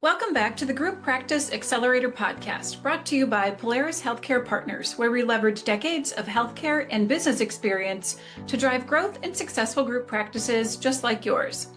Welcome back to the Group Practice Accelerator podcast, brought to you by Polaris Healthcare Partners, where we leverage decades of healthcare and business experience to drive growth and successful group practices just like yours.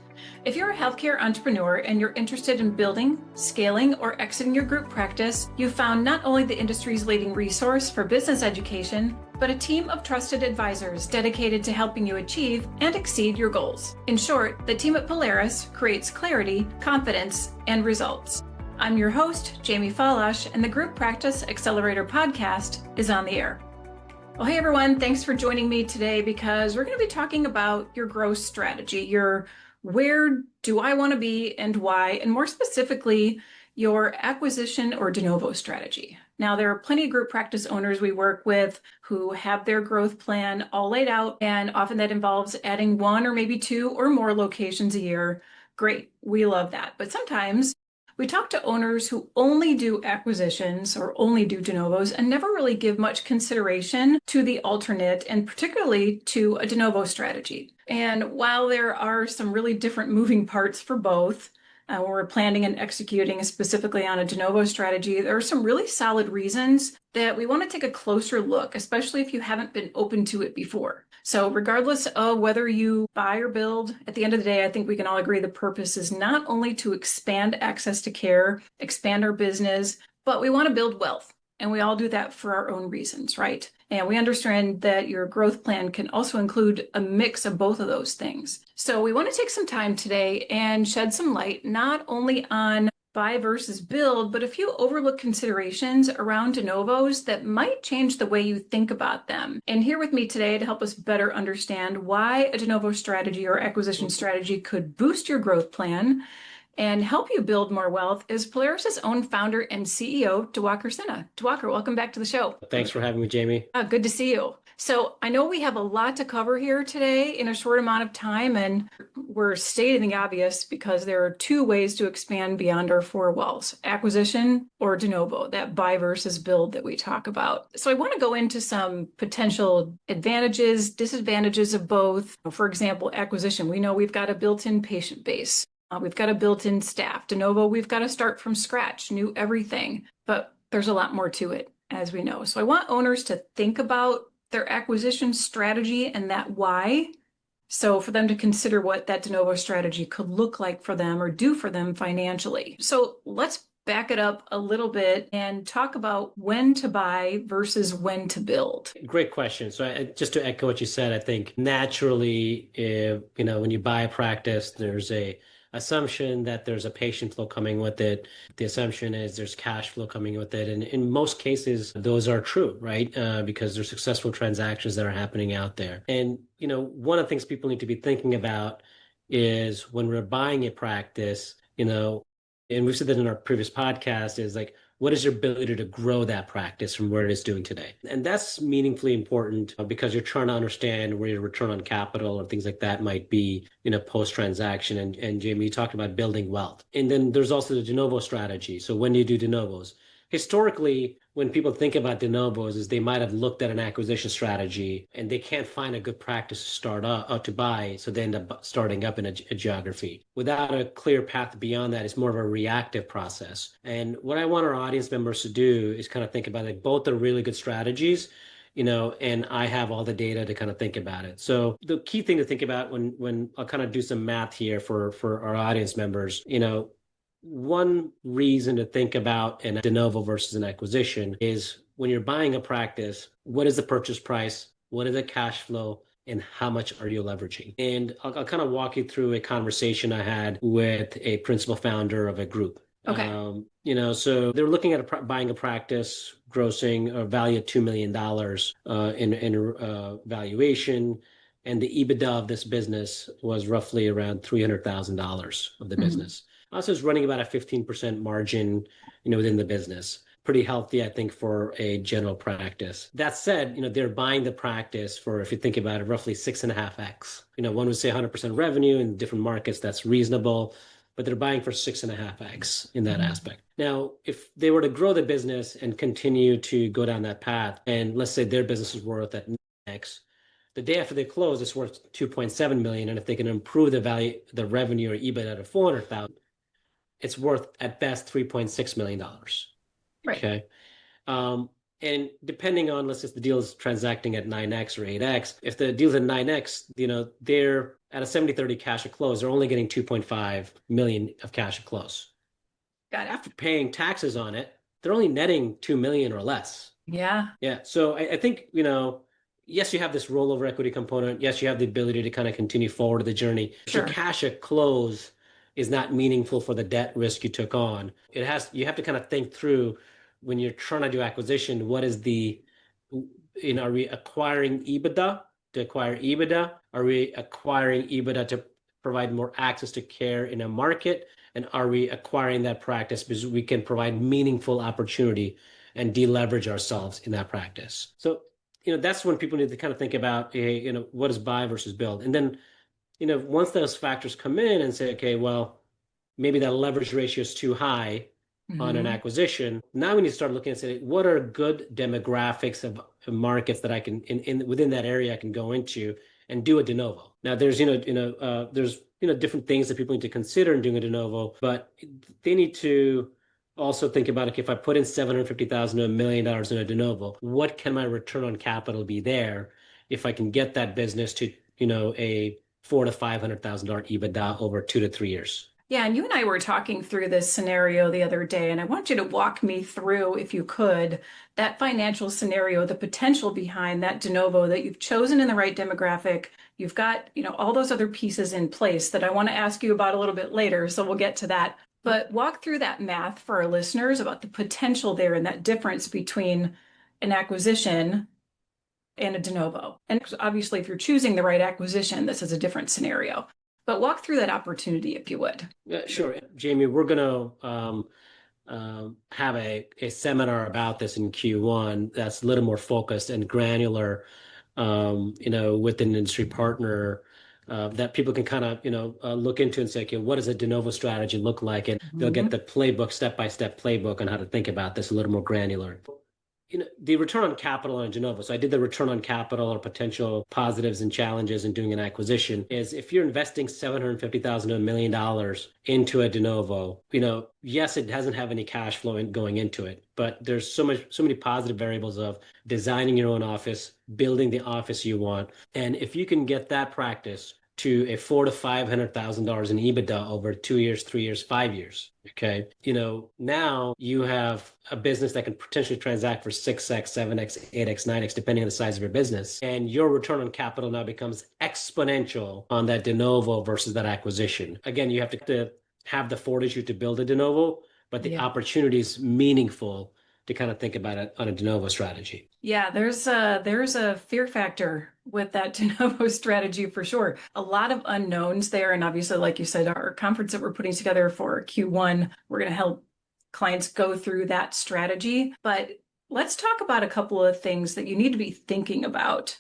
If you're a healthcare entrepreneur and you're interested in building, scaling, or exiting your group practice, you've found not only the industry's leading resource for business education, but a team of trusted advisors dedicated to helping you achieve and exceed your goals. In short, the team at Polaris creates clarity, confidence, and results. I'm your host, Jamie Falash, and the Group Practice Accelerator podcast is on the air. Well, hey everyone, thanks for joining me today because we're going to be talking about your growth strategy, your where do I want to be and why, and more specifically, your acquisition or de novo strategy. Now, there are plenty of group practice owners we work with who have their growth plan all laid out, and often that involves adding one or maybe two or more locations a year. Great, we love that. But sometimes we talk to owners who only do acquisitions or only do de novos and never really give much consideration to the alternate and particularly to a de novo strategy. And while there are some really different moving parts for both, when we're planning and executing specifically on a de novo strategy, there are some really solid reasons that we want to take a closer look, especially if you haven't been open to it before. So regardless of whether you buy or build, at the end of the day, I think we can all agree the purpose is not only to expand access to care, expand our business, but we want to build wealth. And we all do that for our own reasons, right? And we understand that your growth plan can also include a mix of both of those things. So we want to take some time today and shed some light, not only on buy versus build, but a few overlooked considerations around de novos that might change the way you think about them. And here with me today to help us better understand why a de novo strategy or acquisition strategy could boost your growth plan and help you build more wealth is Polaris's own founder and CEO, Diwakar Sinha. Diwakar, welcome back to the show. Thanks for having me, Jamie. Good to see you. So I know we have a lot to cover here today in a short amount of time, and we're stating the obvious because there are two ways to expand beyond our four walls: acquisition or de novo, that buy versus build that we talk about. So I want to go into some potential advantages, disadvantages of both. For example, acquisition. We know we've got a built-in patient base. We've got a built-in staff. De novo, we've got to start from scratch, new everything. But there's a lot more to it, as we know. So I want owners to think about their acquisition strategy and that why. So for them to consider what that de novo strategy could look like for them or do for them financially. So let's back it up a little bit and talk about when to buy versus when to build. Great question. So just to echo what you said, I think naturally, when you buy a practice, there's a assumption that there's a patient flow coming with it. The assumption is there's cash flow coming with it. And in most cases, those are true, right? Because there's successful transactions that are happening out there. And, one of the things people need to be thinking about is when we're buying a practice, and we've said that in our previous podcast, is like, what is your ability to grow that practice from where it is doing today? And that's meaningfully important because you're trying to understand where your return on capital or things like that might be, post-transaction. And Jamie, you talked about building wealth. And then there's also the de novo strategy. So when you do de novos, historically, when people think about de novos, is they might have looked at an acquisition strategy and they can't find a good practice to start up to buy, so they end up starting up in a geography. Without a clear path beyond that, it's more of a reactive process. And what I want our audience members to do is kind of think about it. Both are really good strategies, and I have all the data to kind of think about it. So the key thing to think about when I'll kind of do some math here for our audience members, one reason to think about a de novo versus an acquisition is when you're buying a practice, what is the purchase price? What is the cash flow? And how much are you leveraging? And I'll kind of walk you through a conversation I had with a principal founder of a group. Okay. So they're looking at buying a practice, grossing a value of $2 million in valuation. And the EBITDA of this business was roughly around $300,000 of the business. Also, it's running about a 15% margin, within the business. Pretty healthy, I think, for a general practice. That said, they're buying the practice for, if you think about it, roughly 6.5x. One would say 100% revenue in different markets. That's reasonable, but they're buying for 6.5x in that aspect. Now, if they were to grow the business and continue to go down that path, and let's say their business is worth at X, the day after they close, it's worth $2.7 million. And if they can improve the value, the revenue or EBITDA to $400,000, it's worth at best $3.6 million. Right. Okay. Um, and depending on, let's say the deal is transacting at 9x or 8x, if the deal's at 9x, they're at a 70/30 cash at close, they're only getting 2.5 million of cash at close. Got it. After paying taxes on it, they're only netting 2 million or less. Yeah. Yeah. So I think, yes, you have this rollover equity component. Yes, you have the ability to kind of continue forward the journey. Sure. Your cash at close is not meaningful for the debt risk you took on. You have to kind of think through when you're trying to do acquisition, what is are we acquiring EBITDA to acquire EBITDA? Are we acquiring EBITDA to provide more access to care in a market? And are we acquiring that practice because we can provide meaningful opportunity and deleverage ourselves in that practice? So, that's when people need to kind of think about, what is buy versus build? And then, once those factors come in and say, okay, well, maybe that leverage ratio is too high on an acquisition. Now we need to start looking and say, what are good demographics of markets that I can, within that area I can go into and do a de novo. Now there's, different things that people need to consider in doing a de novo, but they need to also think about, okay, if I put in $750,000 to $1 million in a de novo, what can my return on capital be there if I can get that business to, a $400,000 to $500,000 EBITDA over 2 to 3 years? Yeah, and you and I were talking through this scenario the other day, and I want you to walk me through, if you could, that financial scenario, the potential behind that de novo that you've chosen in the right demographic. You've got, all those other pieces in place that I want to ask you about a little bit later, so we'll get to that. But walk through that math for our listeners about the potential there and that difference between an acquisition and a de novo. And obviously, if you're choosing the right acquisition, this is a different scenario. But walk through that opportunity if you would. Yeah, sure. Jamie, we're going to have a seminar about this in Q1 that's a little more focused and granular, with an industry partner that people can kind of, look into and say, okay, what does a de novo strategy look like? And they'll get the playbook, step-by-step playbook on how to think about this a little more granular. The return on capital on a de novo. So I did the return on capital or potential positives and challenges in doing an acquisition is if you're investing $750,000 to $1 million into a de novo, yes, it doesn't have any cash flow going into it, but there's so many positive variables of designing your own office, building the office you want. And if you can get that practice to a $400,000 to $500,000 in EBITDA over 2 years, 3 years, 5 years. Okay. Now you have a business that can potentially transact for 6x, 7x, 8x, 9x, depending on the size of your business. And your return on capital now becomes exponential on that de novo versus that acquisition. Again, you have to have the fortitude to build a de novo, but the opportunity is meaningful to kind of think about it on a de novo strategy. Yeah, there's a fear factor with that de novo strategy for sure. A lot of unknowns there. And obviously, like you said, our conference that we're putting together for Q1, we're going to help clients go through that strategy. But let's talk about a couple of things that you need to be thinking about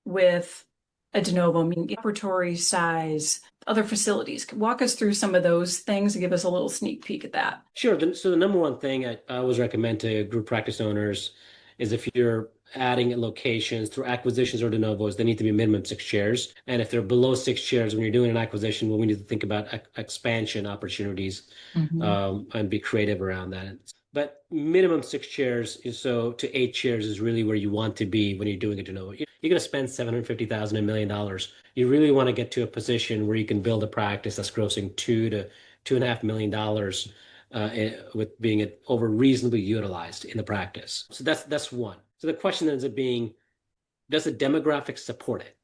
with a de novo, meaning laboratory size, other facilities. Walk us through some of those things and give us a little sneak peek at that. Sure. So the number one thing I always recommend to group practice owners is if you're adding locations through acquisitions or de novos, they need to be minimum 6 chairs. And if they're below 6 chairs, when you're doing an acquisition, well, we need to think about expansion opportunities and be creative around that. But minimum 6 chairs to 8 chairs is really where you want to be when you're doing a de novo. You're going to spend $750,000, $1 million. You really want to get to a position where you can build a practice that's grossing $2 to $2.5 million with being over reasonably utilized in the practice. So that's one. So the question ends up being, does the demographics support it?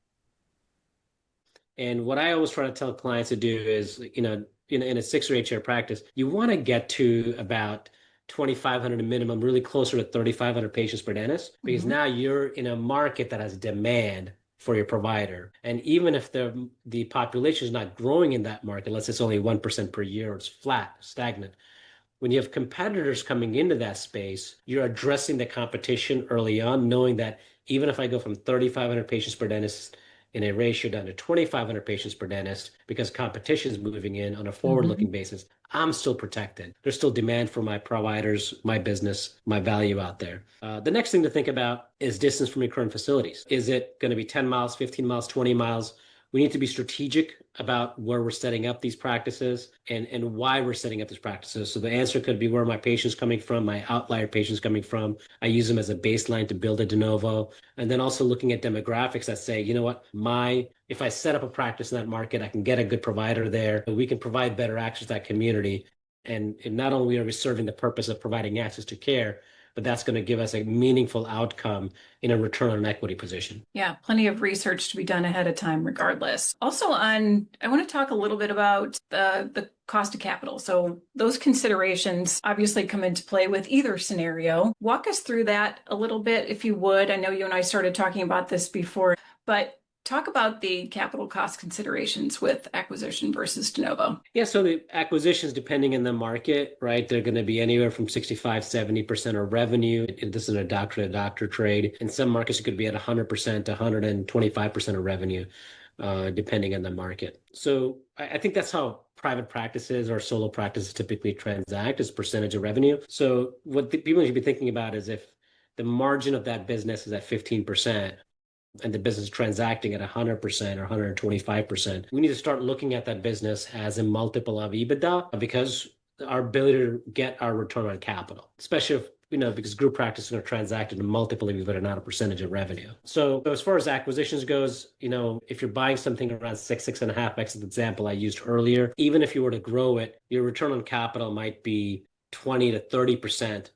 And what I always try to tell clients to do is, in a 6 or 8 chair practice, you want to get to about 2,500 minimum, really closer to 3,500 patients per dentist, because now you're in a market that has demand for your provider. And even if the population is not growing in that market, let's say it's only 1% per year, or it's flat, stagnant. When you have competitors coming into that space, you're addressing the competition early on, knowing that even if I go from 3,500 patients per dentist in a ratio down to 2,500 patients per dentist, because competition is moving in on a forward-looking basis, I'm still protected. There's still demand for my providers, my business, my value out there. The next thing to think about is distance from your current facilities. Is it going to be 10 miles, 15 miles, 20 miles? we need to be strategic about where we're setting up these practices and why we're setting up these practices. So the answer could be where my patient's coming from, my outlier patient's coming from. I use them as a baseline to build a de novo. And then also looking at demographics that say, you know what, if I set up a practice in that market, I can get a good provider there. We can provide better access to that community. And not only are we serving the purpose of providing access to care, but that's going to give us a meaningful outcome in a return on equity position. Yeah, plenty of research to be done ahead of time regardless. Also I want to talk a little bit about the cost of capital. So those considerations obviously come into play with either scenario. Walk us through that a little bit, if you would. I know you and I started talking about this before, but talk about the capital cost considerations with acquisition versus de novo. Yeah, so the acquisitions, depending on the market, right, they're going to be anywhere from 65, 70% of revenue. This is a doctor-to-doctor trade. In some markets, it could be at 100% to 125% of revenue, depending on the market. So I think that's how private practices or solo practices typically transact, as percentage of revenue. So what people should be thinking about is if the margin of that business is at 15%, and the business is transacting at 100% or 125%, we need to start looking at that business as a multiple of EBITDA, because our ability to get our return on capital, especially if, because group practice is going to transact at a multiple of EBITDA, not a percentage of revenue. So as far as acquisitions goes, if you're buying something around 6.5x, the example I used earlier, even if you were to grow it, your return on capital might be 20 to 30%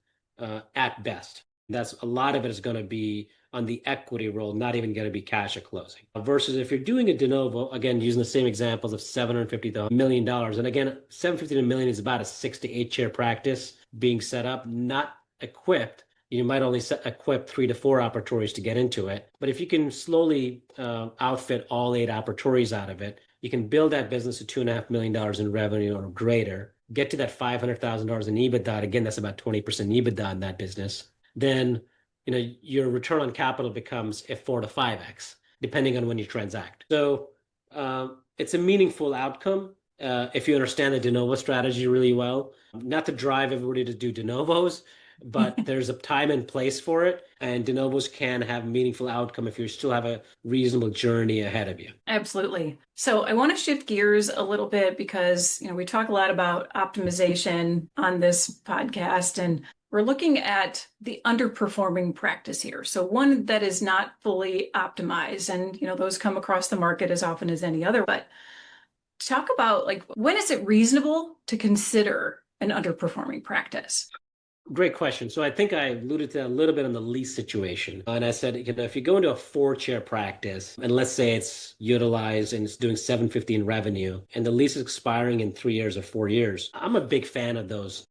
at best. That's a lot of it is going to be on the equity roll, not even going to be cash at closing. Versus if you're doing a de novo, again, using the same examples of $750,000 to $1 million. And again, $750,000 to $1 million is about a 6 to 8 chair practice being set up, not equipped. You might only equip 3 to 4 operatories to get into it. But if you can slowly outfit all 8 operatories out of it, you can build that business to $2.5 million in revenue or greater, get to that $500,000 in EBITDA. Again, that's about 20% EBITDA in that business. Then your return on capital becomes a 4 to 5x, depending on when you transact. So it's a meaningful outcome if you understand the de novo strategy really well. Not to drive everybody to do de novos, but there's a time and place for it. And de novos can have meaningful outcome if you still have a reasonable journey ahead of you. Absolutely. So I want to shift gears a little bit because, we talk a lot about optimization on this podcast, and we're looking at the underperforming practice here. So one that is not fully optimized, and those come across the market as often as any other. But talk about when is it reasonable to consider an underperforming practice? Great question. So I think I alluded to that a little bit on the lease situation. And I said, if you go into a 4-chair practice, and let's say it's utilized and it's doing $750 in revenue, and the lease is expiring in 3 years or 4 years, I'm a big fan of those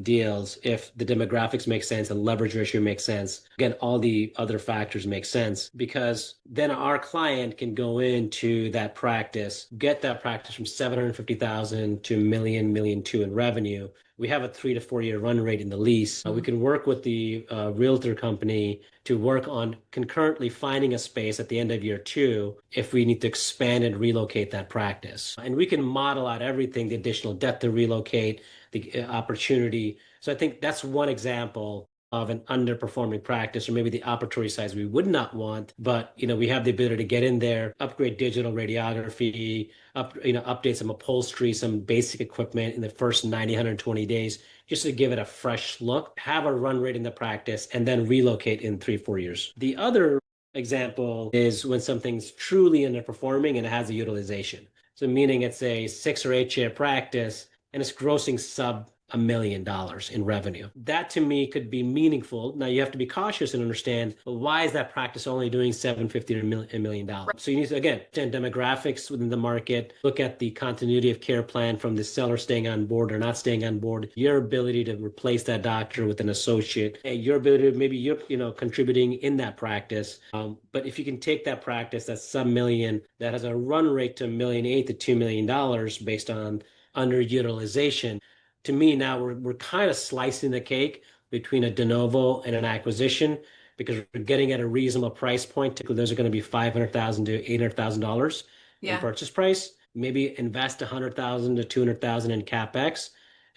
deals if the demographics make sense and leverage ratio makes sense. Again, all the other factors make sense, because then our client can go into that practice, get that practice from $750,000 to $1 million, $1.2 million in revenue. We have a 3 to 4 year run rate in the lease. We can work with the realtor company to work on concurrently finding a space at the end of year 2 if we need to expand and relocate that practice. And we can model out everything, the additional debt to relocate, the opportunity. So I think that's one example of an underperforming practice, or maybe the operatory size we would not want, but we have the ability to get in there, upgrade digital radiography, update some upholstery, some basic equipment in the first 90, 120 days, just to give it a fresh look, have a run rate in the practice, and then relocate in 3-4 years. The other example is when something's truly underperforming and it has a utilization. So meaning it's a 6 or 8 chair practice and it's grossing sub $1 million in revenue. That to me could be meaningful. Now you have to be cautious and understand, well, why is that practice only doing $750 to $1 million? So you need to, again, understand demographics within the market, look at the continuity of care plan from the seller staying on board or not staying on board, your ability to replace that doctor with an associate, and your ability to maybe you're contributing in that practice. But if you can take that practice that's sub million, that has a run rate to $1.8 million to $2 million based on underutilization, to me now we're kind of slicing the cake between a de novo and an acquisition, because we're getting at a reasonable price point. Typically, those are going to be $500,000 to $800,000 in purchase price. Maybe invest $100,000 to $200,000 in capex,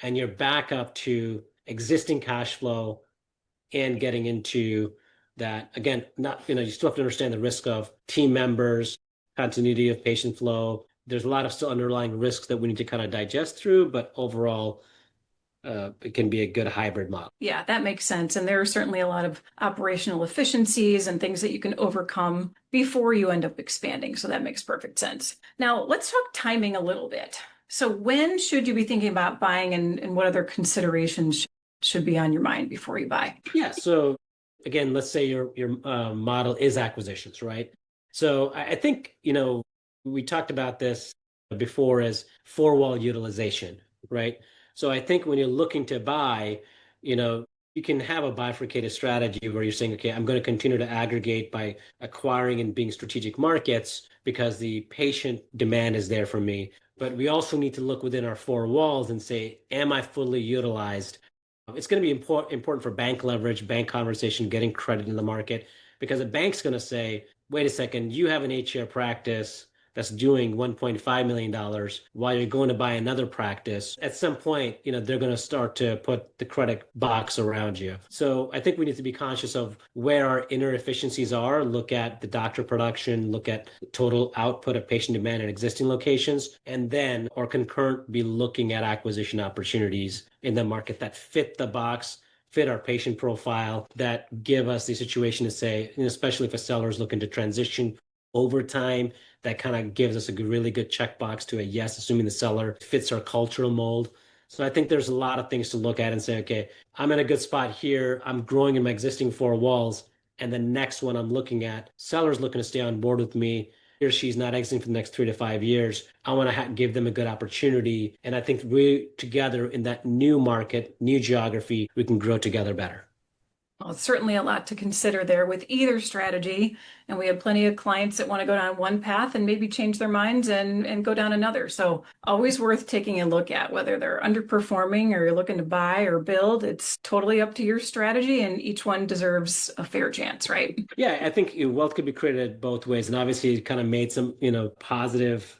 and you're back up to existing cash flow and getting into that again. Not you still have to understand the risk of team members continuity of patient flow. There's a lot of still underlying risks that we need to kind of digest through, but overall, it can be a good hybrid model. Yeah, that makes sense. And there are certainly a lot of operational efficiencies and things that you can overcome before you end up expanding. So that makes perfect sense. Now, let's talk timing a little bit. So when should you be thinking about buying, and what other considerations should be on your mind before you buy? Yeah. So again, let's say your model is acquisitions, right? So I think, we talked about this before as four-wall utilization, right? So I think when you're looking to buy, you can have a bifurcated strategy where you're saying, okay, I'm going to continue to aggregate by acquiring and being strategic markets because the patient demand is there for me. But we also need to look within our four walls and say, am I fully utilized? It's going to be important for bank leverage, bank conversation, getting credit in the market, because a bank's going to say, wait a second, you have an 8-year practice that's doing $1.5 million while you're going to buy another practice. At some point, they're going to start to put the credit box around you. So I think we need to be conscious of where our inner efficiencies are, look at the doctor production, look at the total output of patient demand in existing locations, and then or concurrent be looking at acquisition opportunities in the market that fit the box, fit our patient profile, that give us the situation to say, especially if a seller is looking to transition over time, that kind of gives us a really good checkbox to a yes, assuming the seller fits our cultural mold. So I think there's a lot of things to look at and say, okay, I'm in a good spot here. I'm growing in my existing four walls. And the next one I'm looking at, seller's looking to stay on board with me. He or she's not exiting for the next 3 to 5 years. I want to give them a good opportunity. And I think we together in that new market, new geography, we can grow together better. Well, it's certainly a lot to consider there with either strategy. And we have plenty of clients that want to go down one path and maybe change their minds and go down another. So always worth taking a look at whether they're underperforming or you're looking to buy or build. It's totally up to your strategy, and each one deserves a fair chance, right? Yeah, I think wealth could be created both ways. And obviously it kind of made some, positive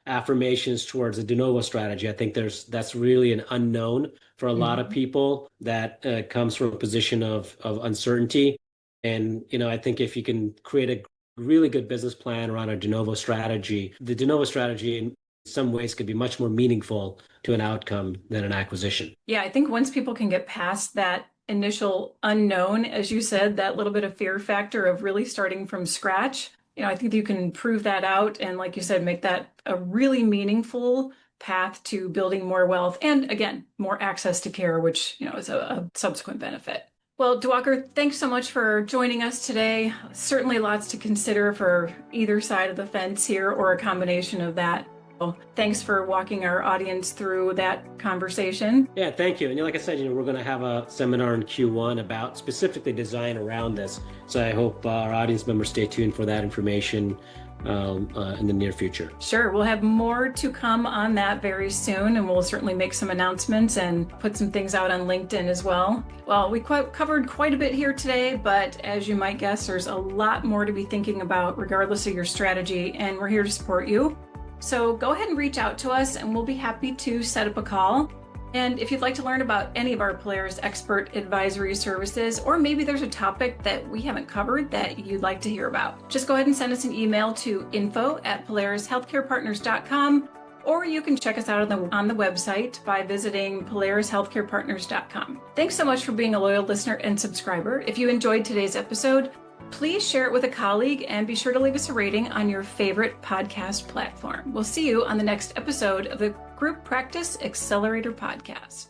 affirmations towards the de novo strategy. I think that's really an unknown for a lot of people that comes from a position of uncertainty. And, I think if you can create a really good business plan around a de novo strategy, the de novo strategy in some ways could be much more meaningful to an outcome than an acquisition. Yeah, I think once people can get past that initial unknown, as you said, that little bit of fear factor of really starting from scratch, I think you can prove that out. And like you said, make that a really meaningful path to building more wealth and, again, more access to care, which, is a subsequent benefit. Well, Diwakar, thanks so much for joining us today. Certainly lots to consider for either side of the fence here or a combination of that. So thanks for walking our audience through that conversation. Yeah, thank you. And like I said, we're going to have a seminar in Q1 about specifically design around this. So I hope our audience members stay tuned for that information in the near future. Sure. We'll have more to come on that very soon, and we'll certainly make some announcements and put some things out on LinkedIn as well. Well, we covered quite a bit here today, but as you might guess, there's a lot more to be thinking about regardless of your strategy, and we're here to support you. So go ahead and reach out to us and we'll be happy to set up a call. And if you'd like to learn about any of our Polaris expert advisory services, or maybe there's a topic that we haven't covered that you'd like to hear about, just go ahead and send us an email to info@polarishealthcarepartners.com, or you can check us out on the website by visiting polarishealthcarepartners.com. Thanks so much for being a loyal listener and subscriber. If you enjoyed today's episode, please share it with a colleague and be sure to leave us a rating on your favorite podcast platform. We'll see you on the next episode of the Group Practice Accelerator podcast.